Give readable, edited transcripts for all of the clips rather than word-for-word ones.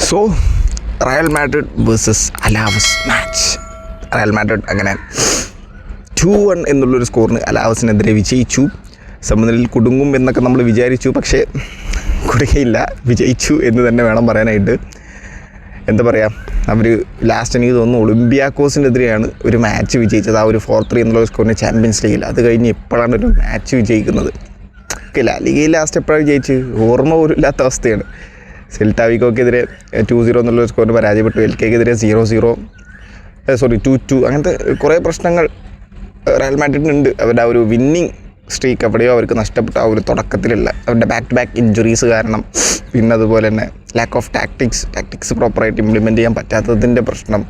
So Real Madrid versus Alaves match. Real Madrid അങ്ങനെ 2-1 എന്നുള്ളൊരു സ്കോറിന് അലാവസിനെതിരെ വിജയിച്ചു. സമനിലയിൽ കുടുങ്ങും എന്നൊക്കെ നമ്മൾ വിചാരിച്ചു, പക്ഷേ കുടുങ്ങയില്ല, വിജയിച്ചു എന്ന് തന്നെ വേണം പറയാനായിട്ട്. എന്താ പറയുക, അവർ ലാസ്റ്റ് എനിക്ക് തോന്നുന്നു ഒളിമ്പിയാക്കോസിനെതിരെയാണ് ഒരു മാച്ച് വിജയിച്ചത്, ആ ഒരു 4-3 എന്നുള്ള സ്കോറിന് ചാമ്പ്യൻസ് ലീഗിൽ. അത് കഴിഞ്ഞ് ഇപ്പോഴാണ് ഒരു മാച്ച് വിജയിക്കുന്നത്. ഓക്കെ, ലാലിഗയിൽ ലാസ്റ്റ് എപ്പോഴാണ് വിജയിച്ച് ഓർമ്മ പോലും ഇല്ലാത്ത അവസ്ഥയാണ്. സെൽറ്റാവിക്കോക്കെതിരെ 2-0 എന്നുള്ള സ്കോറിന് പരാജയപ്പെട്ടു. LKക്കെതിരെ 0-0, 2-2, അങ്ങനത്തെ കുറേ പ്രശ്നങ്ങൾ റയൽ മാഡ്രിഡിനുണ്ട്. അവരുടെ ആ ഒരു വിന്നിങ് സ്ട്രീക്ക് എവിടെയോ അവർക്ക് നഷ്ടപ്പെട്ടു. ആ ഒരു തുടക്കത്തിലുള്ള അവരുടെ ബാക്ക് ടു ബാക്ക് ഇഞ്ചുറീസ് കാരണം, പിന്നെ അതുപോലെ തന്നെ ലാക്ക് ഓഫ് ടാക്ടിക്സ് പ്രോപ്പറായിട്ട് ഇംപ്ലിമെൻറ്റ് ചെയ്യാൻ പറ്റാത്തതിൻ്റെ പ്രശ്നം.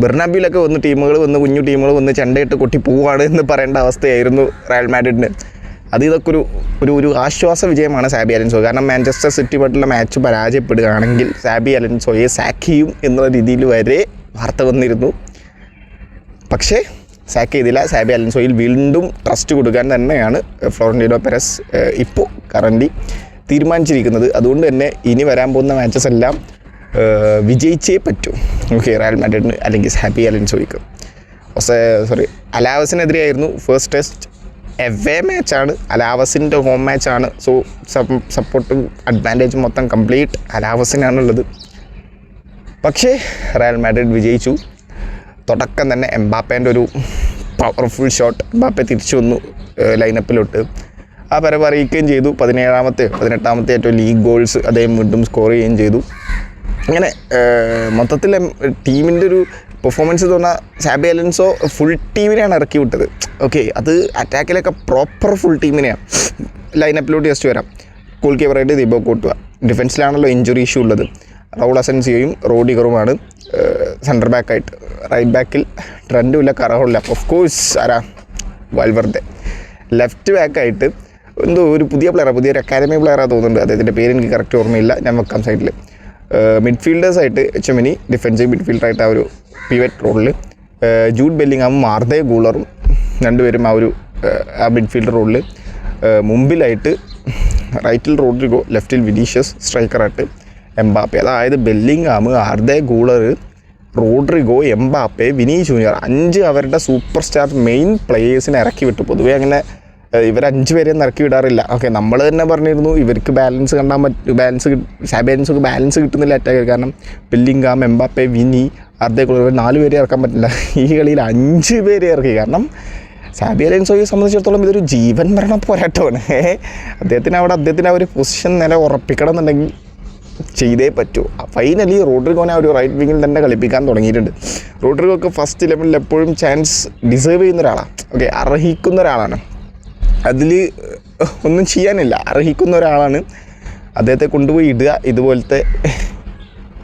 ബെർണാബ്യൂലൊക്കെ വന്ന് കുഞ്ഞു ടീമുകൾ വന്ന് ചെണ്ടയിട്ട് കൊട്ടി പോവുകയാണ് എന്ന് പറയേണ്ട അവസ്ഥയായിരുന്നു റയൽ മാഡ്രിഡിന്. ഇതൊക്കെ ഒരു ആശ്വാസ വിജയമാണ് സാബി അലൻസോ. കാരണം മാഞ്ചസ്റ്റർ സിറ്റിയുമായിട്ടുള്ള മാച്ച് പരാജയപ്പെടുകയാണെങ്കിൽ സാബി അലൻസോയെ സാക്ക് ചെയ്യും എന്നുള്ള രീതിയിൽ വരെ വാർത്ത വന്നിരുന്നു. പക്ഷേ സാക്ക് ചെയ്തില്ല. സാബി അലൻസോയിൽ വീണ്ടും ട്രസ്റ്റ് കൊടുക്കാൻ തന്നെയാണ് ഫ്ലോറന്റീനോ പെരസ് ഇപ്പോൾ കറൻ്റ് തീരുമാനിച്ചിരിക്കുന്നത്. അതുകൊണ്ട് തന്നെ ഇനി വരാൻ പോകുന്ന മാച്ചസ് എല്ലാം വിജയിച്ചേ പറ്റൂ. ഓക്കെ, റയൽ മാഡ്രിഡിന് അല്ലെങ്കിൽ സാബി അലൻസോയ്ക്ക്. അലാവസിനെതിരെയായിരുന്നു ഫസ്റ്റ് ടെസ്റ്റ്. എവേ മാച്ചാണ്, അലാവസിൻ്റെ ഹോം മാച്ചാണ്. സോ സപ്പോർട്ടും അഡ്വാൻറ്റേജും മൊത്തം കംപ്ലീറ്റ് അലാവസിനാണുള്ളത്. പക്ഷേ റയൽ മാഡ്രിഡ് വിജയിച്ചു. തുടക്കം തന്നെ എംബാപ്പേൻ്റെ ഒരു പവർഫുൾ ഷോട്ട്, എംബാപ്പെ തിരിച്ചു വന്നു ലൈനപ്പിലോട്ട്. ആ പരവ് അറിയിക്കുകയും ചെയ്തു. 18ാമത്തെ ഏറ്റവും ലീഗ് ഗോൾസ് അദ്ദേഹം വീണ്ടും സ്കോർ ചെയ്യുകയും ചെയ്തു. അങ്ങനെ മൊത്തത്തിൽ ടീമിൻ്റെ ഒരു പെർഫോമൻസ് തോന്നുന്ന സാബി അലൻസോ ഫുൾ ടീമിനെയാണ് ഇറക്കി വിട്ടത്. ഓക്കെ, അത് അറ്റാക്കിലൊക്കെ പ്രോപ്പർ ഫുൾ ടീമിനെയാണ്. ലൈനപ്പിലോട്ട് ജസ്റ്റ് വരാം. ഗോൾ കീപ്പറായിട്ട് ദീപോ കോർട്ടുവ, ഡിഫൻസിലാണല്ലോ ഇഞ്ചുറി ഇഷ്യൂ ഉള്ളത്. റൗൾ അസൻസിയോയും റോഡിഗറുമാണ് സെൻറ്റർ ബാക്കായിട്ട്. റൈറ്റ് ബാക്കിൽ ട്രെൻഡും ഇല്ല, കറഹുമില്ല. ഓഫ് കോഴ്സ് ആരാ, വാൽവർദെ. ലെഫ്റ്റ് ബാക്കായിട്ട് എന്തോ ഒരു പുതിയൊരു അക്കാദമി പ്ലെയറാണ് തോന്നുന്നുണ്ട്. അദ്ദേഹത്തിൻ്റെ പേര് എനിക്ക് കറക്റ്റ് ഓർമ്മയില്ല, ഞാൻ വെക്കാം സൈഡിൽ. മിഡ്ഫീൽഡേഴ്സായിട്ട് എച്ചമിനി ഡിഫൻസീവ് മിഡ്ഫീൽഡറായിട്ട് ആ ഒരു പിവറ്റ് റോളിൽ, ജൂഡ് ബെല്ലിംഗാമും ആർദേ ഗൂളറും രണ്ടുപേരും ആ മിഡ്ഫീൽഡ് റോളിൽ. മുമ്പിലായിട്ട് റൈറ്റിൽ റോഡ്രിഗോ, ലെഫ്റ്റിൽ വിനീഷ്യസ്, സ്ട്രൈക്കറായിട്ട് എംബാപ്പെ. അതായത് Bellingham, ആർദേ ഗൂളർ, Rodrigo, Mbappe, Vini Junior, 5 അവരുടെ സൂപ്പർ സ്റ്റാർ മെയിൻ പ്ലേയേഴ്സിനെ ഇറക്കി വിട്ടു. പൊതുവേ അങ്ങനെ ഇവർ 5 പേരെയും ഇറക്കി വിടാറില്ല. ഓക്കെ, നമ്മൾ തന്നെ പറഞ്ഞിരുന്നു ഇവർക്ക് ബാലൻസ് കണ്ടാൻ സാബി അലൻസോക്ക് ബാലൻസ് കിട്ടുന്നില്ല അറ്റാക്ക്. കാരണം ബെല്ലിംഗാം, എംബാപ്പെ, വിനി, ആർദേ ഗൂളർ 4 പേരെ ഇറക്കാൻ പറ്റില്ല. ഈ കളിയിൽ 5 പേരെ ഇറക്കി. കാരണം സാബി അലൻസോയെ സംബന്ധിച്ചിടത്തോളം ഇതൊരു ജീവൻ മരണ പോരാട്ടമാണ്. അദ്ദേഹത്തിന് ആ ഒരു പൊസിഷൻ നില ഉറപ്പിക്കണം എന്നുണ്ടെങ്കിൽ ചെയ്തേ പറ്റൂ. ഫൈനലി റോഡ്രിഗോനെ ഒരു റൈറ്റ് വിങ്ങിൽ തന്നെ കളിപ്പിക്കാൻ തുടങ്ങിയിട്ടുണ്ട്. റോഡ്രിഗോക്ക് ഫസ്റ്റ് 11 എപ്പോഴും ചാൻസ് ഡിസേർവ് ചെയ്യുന്ന ഒരാളാണ്. ഓക്കെ, അർഹിക്കുന്ന ഒരാളാണ്. അതിൽ ഒന്നും ചെയ്യാനില്ല, അർഹിക്കുന്ന ഒരാളാണ്. അദ്ദേഹത്തെ കൊണ്ടുപോയി ഇടുക, ഇതുപോലത്തെ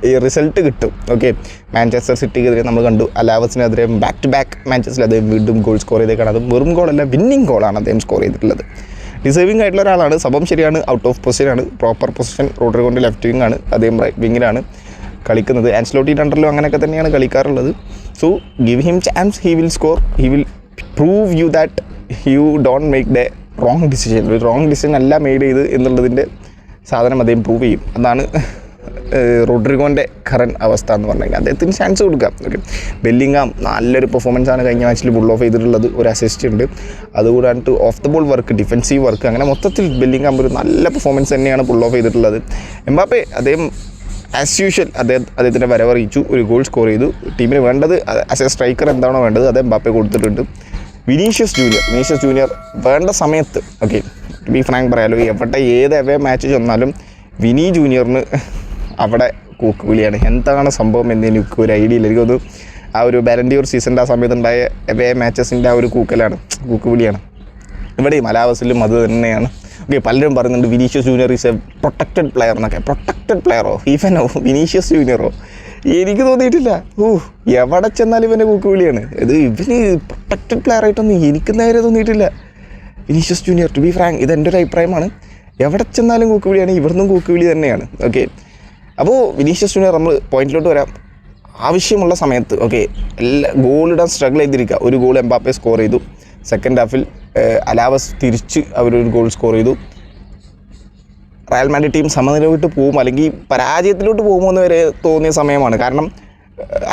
ഈ റിസൾട്ട് കിട്ടും. ഓക്കെ, മാഞ്ചസ്റ്റർ സിറ്റിക്കെതിരെ നമ്മൾ കണ്ടു, അലാവസിനെതിരെ ബാക്ക് ടു ബാക്ക് മാച്ചസിൽ അദ്ദേഹം വീണ്ടും ഗോൾ സ്കോർ ചെയ്തേക്കാണ്. അത് വെറും ഗോളല്ല, വിന്നിങ് ഗോളാണ് അദ്ദേഹം സ്കോർ ചെയ്തിട്ടുള്ളത്. ഡിസേർവിംഗ് ആയിട്ടുള്ള ഒരാളാണ്. സംഭവം ശരിയാണ്, ഔട്ട് ഓഫ് പൊസിഷനാണ്. പ്രോപ്പർ പൊസിഷൻ റോഡ്രിഗോൻ്റെ ലെഫ്റ്റ് വിങ് ആണ്, അദ്ദേഹം റൈറ്റ് വിങ്ങിലാണ് കളിക്കുന്നത്. ആൻസ്ലോട്ടി അണ്ടറിലും അങ്ങനെയൊക്കെ തന്നെയാണ് കളിക്കാറുള്ളത്. So give him chance, he will score, he will prove you that you don't make the wrong decision. ഒരു റോങ് ഡിസിഷൻ അല്ല മെയ്ഡ് ചെയ്ത് എന്നുള്ളതിൻ്റെ സാധനം അദ്ദേഹം പ്രൂവ് ചെയ്യും. അതാണ് റോഡ്രിഗോൻ്റെ കറൻറ്റ് അവസ്ഥ എന്ന് പറഞ്ഞു കഴിഞ്ഞാൽ. അദ്ദേഹത്തിന് ചാൻസ് കൊടുക്കാം. ഓക്കെ, ബെല്ലിംഗാം നല്ലൊരു പെർഫോമൻസാണ് കഴിഞ്ഞ മാച്ചിൽ പുൾ ഓഫ് ചെയ്തിട്ടുള്ളത്. ഒരു അസിസ്റ്റ് ഉണ്ട്. അതുകൂടാണ്ട് off the ball work, defensive work, അങ്ങനെ മൊത്തത്തിൽ ബെല്ലിംഗാം ഒരു നല്ല പെർഫോമൻസ് തന്നെയാണ് പുൾ ഓഫ് ചെയ്തിട്ടുള്ളത്. എംബാപ്പെ അദ്ദേഹം ആസ് യൂഷ്വൽ അദ്ദേഹത്തിൻ്റെ വരവറിയിച്ചു, ഒരു ഗോൾ സ്കോർ ചെയ്തു. ടീമിന് വേണ്ടത് ആസ് എ സ്ട്രൈക്കർ എന്താണോ വേണ്ടത് അത് എംബാപ്പെ കൊടുത്തിട്ടുണ്ട്. വിനീഷ്യസ് ജൂനിയർ വേണ്ട സമയത്ത്, ഓക്കെ ബി ഫ്രാങ്ക് പറയാലോ, ഏത് അവേ മാച്ച് ചെന്നാലും വിനി ജൂനിയറിന് അവിടെ കൂക്കുവിളിയാണ്. എന്താണ് സംഭവം എന്ന് എനിക്ക് ഒരു ഐഡിയ ഇല്ല. എനിക്കൊന്ന് ആ ഒരു ബാലൻഡിയോർ സീസണിൻ്റെ ആ സമയത്തുണ്ടായ അവേ മാച്ചസിൻ്റെ ആ ഒരു കൂക്കുവിളിയാണ്. ഇവിടെയും അലാവസിലും അത് തന്നെയാണ്. ഓക്കെ, പലരും പറയുന്നുണ്ട് Vinicius Junior is a protected player എന്നൊക്കെ. പ്രൊട്ടക്റ്റഡ് പ്ലെയറോ, ഈവനോ വിനീഷ്യസ് ജൂനിയറോ? എനിക്ക് തോന്നിയിട്ടില്ല. എവിടെ ചെന്നാലും ഇവൻ്റെ കൂക്കുവിളിയാണ്. ഇവന് പ്രൊട്ടക്റ്റഡ് പ്ലെയർ ആയിട്ടൊന്നും എനിക്ക് നേരെ തോന്നിയിട്ടില്ല Vinicius Junior. To be frank, ഇതെൻ്റെ ഒരു അഭിപ്രായമാണ്. എവിടെ ചെന്നാലും കൂക്കുവിളിയാണ്, ഇവിടുന്നും കൂക്കുവിളി തന്നെയാണ്. ഓക്കെ, അപ്പോൾ വിനീഷ്യസ് ജൂനിയർ നമ്മൾ പോയിന്റിലോട്ട് വരാം. ആവശ്യമുള്ള സമയത്ത് ഗോളിടാൻ സ്ട്രഗിൾ ചെയ്തിരിക്കുക. ഒരു ഗോൾ എംബാപ്പെ സ്കോർ ചെയ്തു. സെക്കൻഡ് ഹാഫിൽ അലാവസ് തിരിച്ച് അവരൊരു ഗോൾ സ്കോർ ചെയ്തു. റയൽ മാഡ്രിഡ് ടീം സമനിലയിലോട്ട് പോകും അല്ലെങ്കിൽ പരാജയത്തിലോട്ട് പോകുമോ എന്ന് വരെ തോന്നിയ സമയമാണ്. കാരണം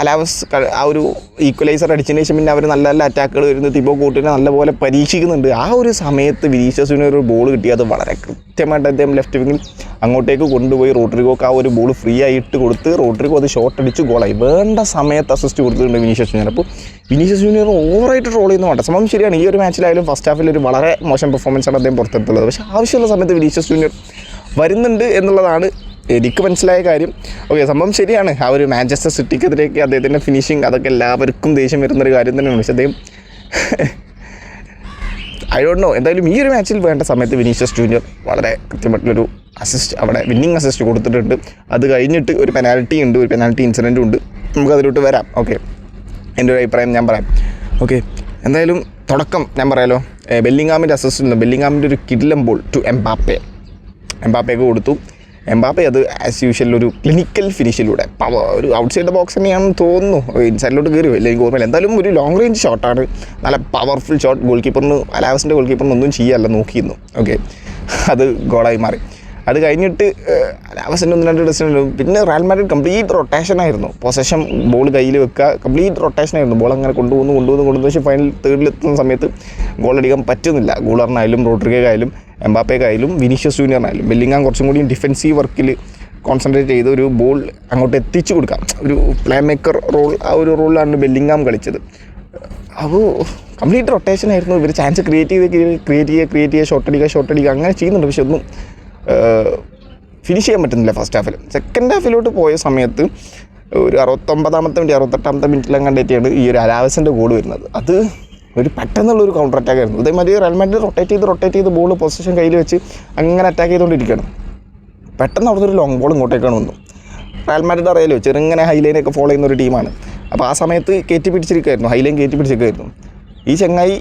അലാവസ് ആ ഒരു ഈക്വലൈസർ അടിച്ചതിന് ശേഷം പിന്നെ അവർ നല്ല നല്ല അറ്റാക്കുകൾ വരുന്നത് തിബോ കോർട്ടിനെ നല്ലപോലെ പരീക്ഷിക്കുന്നുണ്ട്. ആ ഒരു സമയത്ത് വിനീഷ്യസ് ജൂനിയർ ഒരു ബോൾ കിട്ടി, അത് വളരെ കൃത്യമായിട്ട് അദ്ദേഹം ലെഫ്റ്റ് വിങ്ങിൽ അങ്ങോട്ടേക്ക് കൊണ്ടുപോയി റോഡ്രിഗോക്ക് ആ ഒരു ബോൾ ഫ്രീ ആയിട്ട് കൊടുത്ത് റോഡ്രിഗോ അത് ഷോട്ട് അടിച്ച് ഗോളായി. വേണ്ട സമയത്ത് അസിസ്റ്റ് കൊടുത്തിട്ടുണ്ട് വിനീഷ്യസ് ജൂനിയർ. അപ്പോൾ വിനീഷ്യസ് ജൂനിയർ ഓവറായിട്ട് ട്രോൾ ചെയ്യുന്ന വേണ്ട സംഭവം ശരിയാണ്. ഈ ഒരു മാച്ചിലായാലും ഫസ്റ്റ് ഹാഫിൽ ഒരു വളരെ മോശം പെർഫോമൻസാണ് അദ്ദേഹം പുറത്തെടുത്തുള്ളത്. പക്ഷേ ആവശ്യമുള്ള സമയത്ത് വിനീഷ്യസ് ജൂനിയർ വരുന്നുണ്ട് എന്നുള്ളതാണ് എനിക്ക് മനസ്സിലായ കാര്യം. ഓക്കെ, സംഭവം ശരിയാണ്. ആ ഒരു മാഞ്ചസ്റ്റർ സിറ്റിക്കെതിരേക്ക് അദ്ദേഹത്തിൻ്റെ ഫിനിഷിങ് അതൊക്കെ എല്ലാവർക്കും ദേഷ്യം വരുന്നൊരു കാര്യം തന്നെയാണ്. പക്ഷേ അദ്ദേഹം ഐ ഡോണ്ട് നോ, എന്തായാലും ഈ ഒരു മാച്ചിൽ വേണ്ട സമയത്ത് വിനീഷ്യസ് ജൂനിയർ വളരെ കൃത്യമായിട്ടുള്ളൊരു അസിസ്റ്റ്, അവിടെ വിന്നിങ് അസിസ്റ്റ് കൊടുത്തിട്ടുണ്ട്. അത് കഴിഞ്ഞിട്ട് ഒരു പെനാൽറ്റി ഉണ്ട്, ഒരു പെനാൽറ്റി ഇൻസിഡൻറ്റും ഉണ്ട്. നമുക്കതിലോട്ട് വരാം. ഓക്കെ, എൻ്റെ ഒരു അഭിപ്രായം ഞാൻ പറയാം. ഓക്കെ, എന്തായാലും തുടക്കം ഞാൻ പറയാലോ, ബെല്ലിംഗാമിൻ്റെ അസിസ്റ്റ് ഉണ്ട്. ബെല്ലിംഗാമിൻ്റെ ഒരു കിടിലം ബോൾ ടു എംബാപ്പയ്ക്ക് കൊടുത്തു. എംബാപ്പെ അത് ആസ് യൂഷ്വൽ ഒരു ക്ലിനിക്കൽ ഫിനിഷിലൂടെ ഒരു ഔട്ട്സൈഡ് ദ ബോക്സ് തന്നെയാണെന്ന് തോന്നുന്നു, ഇൻസൈഡിലോട്ട് കയറി ഇല്ല എനിക്ക് ഓർമ്മയില്ല. എന്തായാലും ഒരു ലോങ് റേഞ്ച് ഷോട്ടാണ്, നല്ല പവർഫുൾ ഷോട്ട്. ഗോൾ കീപ്പറിന് അലാവസിൻ്റെ ഗോൾ കീപ്പറിന് ഒന്നും ചെയ്യാല്ല നോക്കിയിരുന്നു. ഓക്കെ, അത് ഗോളായി മാറി. അത് കഴിഞ്ഞിട്ട് അലാവസിൻ്റെ 1-2 ഡിസിഷനുണ്ട്. പിന്നെ റയൽ മാഡ്രിഡ് കംപ്ലീറ്റ് റൊട്ടേഷനായിരുന്നു. പൊസഷൻ ബോൾ കയ്യിൽ വെക്കുക, കംപ്ലീറ്റ് റൊട്ടേഷനായിരുന്നു. ബോൾ അങ്ങനെ കൊണ്ടുപോകുന്നു. പക്ഷേ ഫൈനൽ തേർഡിലെത്തുന്ന സമയത്ത് ഗോൾ അടിക്കാൻ പറ്റുന്നില്ല. ഗോളറിനായാലും റോഡ്രിഗോയാലും എംബാപ്പയ്ക്കായാലും വിനീഷ്യസ് ജൂനിയറിനായാലും. ബെല്ലിംഗാം കുറച്ചും കൂടി ഡിഫെൻസീവ് വർക്കിൽ കോൺസെൻട്രേറ്റ് ചെയ്ത് ഒരു ബോൾ അങ്ങോട്ട് എത്തിച്ചു കൊടുക്കാം, ഒരു പ്ലേ മേക്കർ റോൾ, ആ ഒരു റോളിലാണ് ബെല്ലിംഗാം കളിച്ചത്. അപ്പോൾ കംപ്ലീറ്റ് റൊട്ടേഷനായിരുന്നു. ഇവർ ചാൻസ് ക്രിയേറ്റ് ചെയ്യുക ഷോട്ട് അടിക്കുക അങ്ങനെ ചെയ്യുന്നുണ്ട്. പക്ഷെ ഒന്നും ഫിനിഷ് ചെയ്യാൻ പറ്റുന്നില്ല ഫസ്റ്റ് ഹാഫിൽ. സെക്കൻഡ് ഹാഫിലോട്ട് പോയ സമയത്ത് ഒരു 69-ാമത്തെ മിനിറ്റ് 68-ാമത്തെ മിനിറ്റിലും കണ്ടിട്ടാണ് ഈ ഒരു അലാവസിൻ്റെ ഗോൾ വരുന്നത്. അത് ഒരു പെട്ടെന്നുള്ളൊരു കൗണ്ടർ അറ്റാക്ക് ആയിരുന്നു. അതേമാതിരി റയൽ മാഡ്രിഡ് റൊട്ടേറ്റ് ചെയ്ത് ബോൾ പൊസിഷൻ കയ്യിൽ വെച്ച് അങ്ങനെ അറ്റാക്ക് ചെയ്തുകൊണ്ടിരിക്കുകയാണ്. പെട്ടെന്ന് അവിടുന്ന് ഒരു ലോങ് ബോൾ ഇങ്ങോട്ടേക്കാണ് വന്നു. റയൽ മാഡ്രിഡ് അറിയാലോ, ചെറുങ്ങനെ ഹൈലൈനൊക്കെ ഫോളോ ചെയ്യുന്ന ഒരു ടീമാണ്. അപ്പോൾ ആ സമയത്ത് കയറ്റി പിടിച്ചിരിക്കുമായിരുന്നു, ഹൈലൈൻ കയറ്റി പിടിച്ചിരിക്കുമായിരുന്നു. ഈ ചങ്ങായി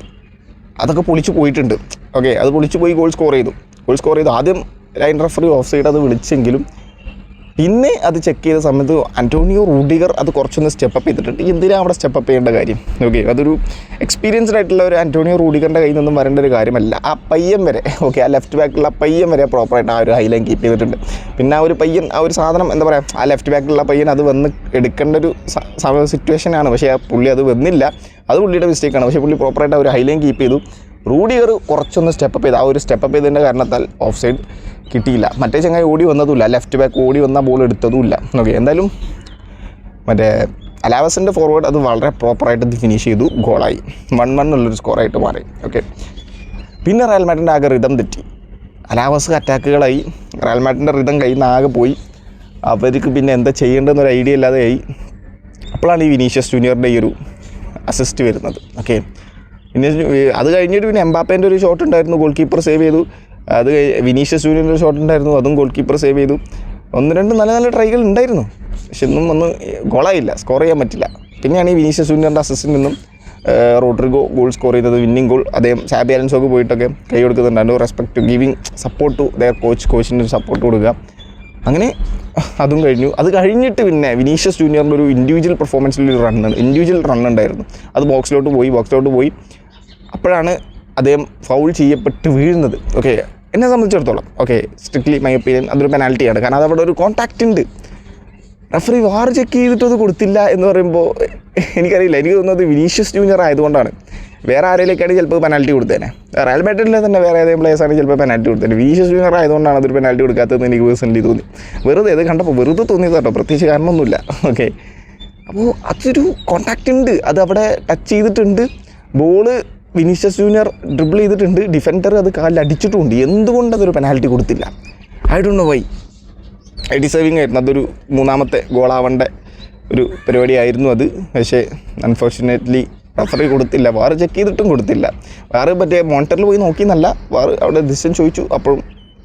അതൊക്കെ പൊളിച്ച് പോയിട്ടുണ്ട്. ഓക്കെ, അത് പൊളിച്ച് പോയി ഗോൾ സ്കോർ ചെയ്തു. ആദ്യം ലൈൻ റഫറി ഓഫ് സൈഡ് അത് വിളിച്ചെങ്കിലും പിന്നെ അത് ചെക്ക് ചെയ്ത സമയത്ത് അന്റോണിയോ റൂഡിഗർ അത് കുറച്ചൊന്ന് സ്റ്റെപ്പ് ചെയ്തിട്ടുണ്ട്. എന്തിനാണ് അവിടെ സ്റ്റെപ്പ് ചെയ്യേണ്ട കാര്യം? ഓക്കെ, അതൊരു എക്സ്പീരിയൻസ്ഡ് ആയിട്ടുള്ള ഒരു അന്റോണിയോ റൂഡിഗറിൻ്റെ കയ്യിൽ നിന്നും വരേണ്ട ഒരു കാര്യമല്ല. ആ പയ്യൻ വരെ, ഓക്കെ, ആ ലെഫ്റ്റ് ബാക്കിലുള്ള പയ്യൻ വരെ പ്രോപ്പറായിട്ട് ആ ഒരു ഹൈലൈൻ കീപ്പ് ചെയ്തിട്ടുണ്ട്. പിന്നെ ആ ഒരു പയ്യൻ, ആ ഒരു സാധനം എന്താ പറയുക, ആ ലെഫ്റ്റ് ബാക്കിലുള്ള പയ്യൻ അത് വന്ന് എടുക്കേണ്ട ഒരു സിറ്റുവേഷനാണ്. പക്ഷേ ആ പുള്ളി അത് വന്നില്ല, അത് പുള്ളിയുടെ മിസ്റ്റേക്കാണ്. പക്ഷേ പുള്ളി പ്രോപ്പറായിട്ട് ആ ഒരു ഹൈലൈൻ കീപ്പ് ചെയ്തു. റൂഡിഗർ കുറച്ചൊന്ന് സ്റ്റെപ്പ് ചെയ്ത്, ആ ഒരു സ്റ്റെപ്പ് ചെയ്തതിൻ്റെ കാരണത്താൽ ഓഫ് സൈഡ് കിട്ടിയില്ല. മറ്റേ ചങ്ങായി ഓടി വന്നതുമില്ല, ലെഫ്റ്റ് ബാക്ക് ഓടി വന്ന ബോൾ എടുത്തതുമില്ല. ഓക്കെ, എന്തായാലും മറ്റേ അലാവസിൻ്റെ ഫോർവേഡ് അത് വളരെ പ്രോപ്പറായിട്ട് ഇത് ഫിനിഷ് ചെയ്തു, ഗോളായി. 1-1 എന്നുള്ളൊരു സ്കോറായിട്ട് മാറി. ഓക്കെ, പിന്നെ റയൽ മാഡ്രിഡിൻ്റെ ആകെ റിതം തെറ്റി. അലാവസ് അറ്റാക്കുകളായി, റയൽ മാഡ്രിഡിൻ്റെ റിതം കയ്യിൽ നിന്ന് ആകെ പോയി. അവർക്ക് പിന്നെ എന്താ ചെയ്യേണ്ടതെന്നൊരു ഐഡിയ ഇല്ലാതെ ആയി. അപ്പോഴാണ് ഈ വിനീഷ്യസ് ജൂനിയറിൻ്റെ ഈ ഒരു അസിസ്റ്റ് വരുന്നത്. ഓക്കെ, പിന്നെ അത് കഴിഞ്ഞിട്ട് പിന്നെ എംബാപ്പേൻ്റെ ഒരു ഷോട്ട് ഉണ്ടായിരുന്നു, ഗോൾ കീപ്പർ സേവ് ചെയ്തു. അത് വിനീഷ്യസ് ജൂനിയറിൻ്റെ ഒരു ഷോട്ട് ഉണ്ടായിരുന്നു, അതും ഗോൾ കീപ്പർ സേവ് ചെയ്തു. 1-2 നല്ല ട്രൈകൾ ഉണ്ടായിരുന്നു, പക്ഷെ ഒന്നും ഗോളായില്ല, സ്കോർ ചെയ്യാൻ പറ്റില്ല. പിന്നെയാണ് ഈ വിനീഷ്യസ് ജൂനിയറിൻ്റെ അസിസ്റ്റിൽ നിന്നും റോഡ്രിഗോ ഗോൾ സ്കോർ ചെയ്തത്, വിന്നിംഗ് ഗോൾ. അദ്ദേഹം സാബി അലൻസോക്ക് പോയിട്ടൊക്കെ കൈ കൊടുക്കുന്നുണ്ടായിരുന്നു. Respect giving support to their കോച്ചിൻ്റെ ഒരു സപ്പോർട്ട് കൊടുക്കുക. അങ്ങനെ അതും കഴിഞ്ഞു. അത് കഴിഞ്ഞിട്ട് പിന്നെ വിനീഷ്യസ് ജൂനിയറിൻ്റെ ഒരു ഇൻഡിവിജ്വൽ പെർഫോമൻസിലൊരു ഇൻഡിവിജ്വൽ റൺ ഉണ്ടായിരുന്നു. അത് ബോക്സിലോട്ട് പോയി. അപ്പോഴാണ് അദ്ദേഹം ഫൗൾ ചെയ്യപ്പെട്ട് വീഴുന്നത്. ഓക്കെ, എന്നെ സംബന്ധിച്ചിടത്തോളം ഓക്കെ, സ്ട്രിക്ട്ലി മൈ ഒപ്പീനിയൻ അതൊരു പെനാൽറ്റിയാണ്. കാരണം അതവിടെ ഒരു കോൺടാക്റ്റ് ഉണ്ട്. റഫറി വാർ ചെക്ക് ചെയ്തിട്ട് അത് കൊടുത്തില്ല എന്ന് പറയുമ്പോൾ എനിക്കറിയില്ല, എനിക്ക് തോന്നുന്നത് വിനീഷ്യസ് ജൂനിയർ ആയതുകൊണ്ടാണ്. വേറെ ആരെങ്കിലേക്കാണ് ചിലപ്പോൾ പെനാൽറ്റി കൊടുത്തേനെ. റയൽ മാഡ്രിഡിലെ തന്നെ വേറെ ഏതെങ്കിലും പ്ലേയേഴ്സാണ് ചിലപ്പോൾ പെനാൽറ്റി കൊടുത്തത്. വിനീഷ്യസ് ജൂനിയർ ആയതുകൊണ്ടാണ് അതൊരു പെനാൽറ്റി കൊടുക്കാത്തതെന്ന് എനിക്ക് പേഴ്സണലി തോന്നി. വെറുതെ ഇത് കണ്ടപ്പോൾ വെറുതെ തോന്നിയത് കേട്ടോ, പ്രത്യേകിച്ച് കാരണമൊന്നുമില്ല. ഓക്കെ, അപ്പോൾ അതൊരു കോൺടാക്റ്റ് ഉണ്ട്, അത് അവിടെ ടച്ച് ചെയ്തിട്ടുണ്ട്. ബോള് വിനീഷ്യസ് ജൂനിയർ ഡ്രിബിൾ ചെയ്തിട്ടുണ്ട്, ഡിഫൻഡർ അത് കാലിൽ അടിച്ചിട്ടുമുണ്ട്. എന്തുകൊണ്ട് അതൊരു പെനാൽറ്റി കൊടുത്തില്ല? I don't know why. Deserving ആയിരുന്നു. അതൊരു 3ാമത്തെ ഗോളാവേണ്ട ഒരു പരിപാടിയായിരുന്നു അത്. പക്ഷേ അൺഫോർച്ചുനേറ്റ്ലി റഫറി കൊടുത്തില്ല, വാർ ചെക്ക് ചെയ്തിട്ടും കൊടുത്തില്ല. വാറ് മറ്റേ മോണിറ്ററിൽ പോയി നോക്കിയെന്നല്ല, വാർ അവിടെ ഡിസിഷൻ ചോദിച്ചു, അപ്പോഴും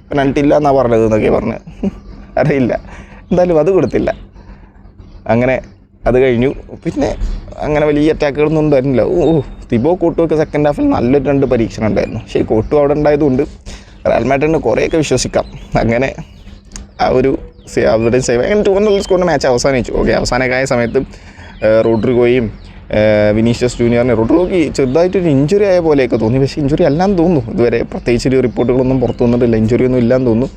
പെനാൽറ്റി ഇല്ല എന്നാണ് പറഞ്ഞത് എന്നൊക്കെ അറിയില്ല. എന്തായാലും അത് കൊടുത്തില്ല. അങ്ങനെ അത് കഴിഞ്ഞു. പിന്നെ അങ്ങനെ വലിയ അറ്റാക്കുകളൊന്നും ഉണ്ടായിരുന്നില്ല. തിബോ കോട്ടുമൊക്കെ സെക്കൻഡ് ഹാഫിൽ നല്ലൊരു 2 പരീക്ഷണം ഉണ്ടായിരുന്നു. പക്ഷേ കോട്ടു അവിടെ ഉണ്ടായതുകൊണ്ട് റയൽ മാഡ്രിഡിന് കുറേയൊക്കെ വിശ്വസിക്കാം. അങ്ങനെ ആ ഒരു അവിടെ അങ്ങനെ 2-1 സ്കോറിൻ്റെ മാച്ച് അവസാനിച്ചു. ഓക്കെ, അവസാനമൊക്കെ ആയ സമയത്ത് റോഡ്രിഗോയും വിനീഷ്യസ് ജൂനിയറിന് റോഡ്രിഗോയ്ക്ക് ചെറുതായിട്ടൊരു ഇഞ്ചുറി ആയ പോലെയൊക്കെ തോന്നി. പക്ഷേ ഇഞ്ചുറി അല്ലാന്ന് തോന്നുന്നു. ഇതുവരെ പ്രത്യേകിച്ചൊരു റിപ്പോർട്ടുകളൊന്നും പുറത്തു വന്നിട്ടില്ല, ഇഞ്ചുറി ഒന്നും ഇല്ലാന്ന് തോന്നുന്നു.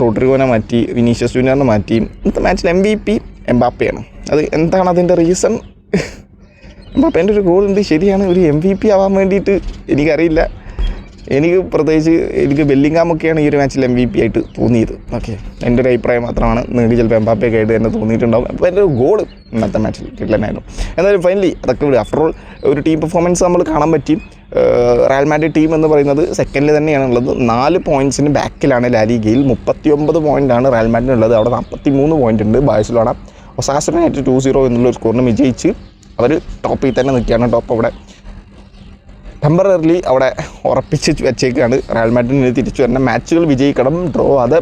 റോഡ്രിഗോനെ മാറ്റി, വിനീഷ്യസ് ജൂനിയറിനെ മാറ്റി. ഇന്നത്തെ മാച്ചിൽ MVP എംബാപ്പയാണ്. അത് എന്താണ് അതിൻ്റെ റീസൺ? എംബാപ്പേൻ്റെ ഒരു ഗോൾ ഉണ്ട്, ശരിയാണ്. ഒരു MVP ആവാൻ വേണ്ടിയിട്ട് എനിക്കറിയില്ല. എനിക്ക് ബെല്ലിംഗാമൊക്കെയാണ് ഈ ഒരു മാച്ചിൽ MVP ആയിട്ട് തോന്നിയത്. ഓക്കെ, എൻ്റെ ഒരു അഭിപ്രായം മാത്രമാണ്. നിങ്ങൾക്ക് ചിലപ്പോൾ എംബാപ്പയൊക്കെ ആയിട്ട് തന്നെ തോന്നിയിട്ടുണ്ടാവും. അപ്പോൾ എൻ്റെ ഒരു ഗോൾ ഇന്നത്തെ മാച്ചിൽ കിട്ടലായിരുന്നു. എന്നാലും ഫൈനലി അതൊക്കെ വിടുക. ആഫ്റ്റർ ഓൾ ഒരു ടീം പെർഫോമൻസ് നമ്മൾ കാണാൻ പറ്റി. റയൽ മാഡ്രിഡ് ടീം എന്ന് പറയുന്നത് സെക്കൻഡിൽ തന്നെയാണുള്ളത്. 4 പോയിൻറ്റ്സിന് ബാക്കിലാണ് ലാ ലീഗയിൽ. 39 പോയിൻ്റാണ് റയൽ മാഡ്രിഡിനുള്ളത്. അവിടെ 43 പോയിൻ്റ് ഉണ്ട്. ബാഴ്സലോണ ഒസാസുനായിട്ട് 2-0 എന്നുള്ളൊരു സ്കോറിന് വിജയിച്ച് അവർ ടോപ്പിൽ തന്നെ നിൽക്കുകയാണ്. ടോപ്പ് അവിടെ ടെമ്പററിലി അവിടെ ഉറപ്പിച്ച് വെച്ചേക്കാണ്. റയൽ മാഡ്രിഡിന് തിരിച്ചു വരണം, മാച്ചുകൾ വിജയിക്കണം, ഡ്രോ ആവാതെ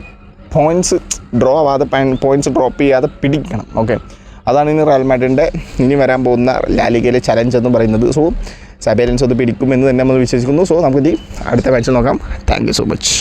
പോയിൻറ്റ്സ് ഡ്രോപ്പ് ചെയ്യാതെ പിടിക്കണം. ഓക്കെ, അതാണ് ഇനി റയൽ മാഡ്രിഡിൻ്റെ ഇനി വരാൻ പോകുന്ന ലാ ലീഗയിലെ ചലഞ്ച് എന്ന് പറയുന്നത്. സോ സാബി അലോൻസോ അത് പിടിക്കുമെന്ന് തന്നെ നമ്മൾ വിശ്വസിക്കുന്നു. സോ നമുക്കിത് അടുത്ത മാച്ചിൽ നോക്കാം. Thank you so much.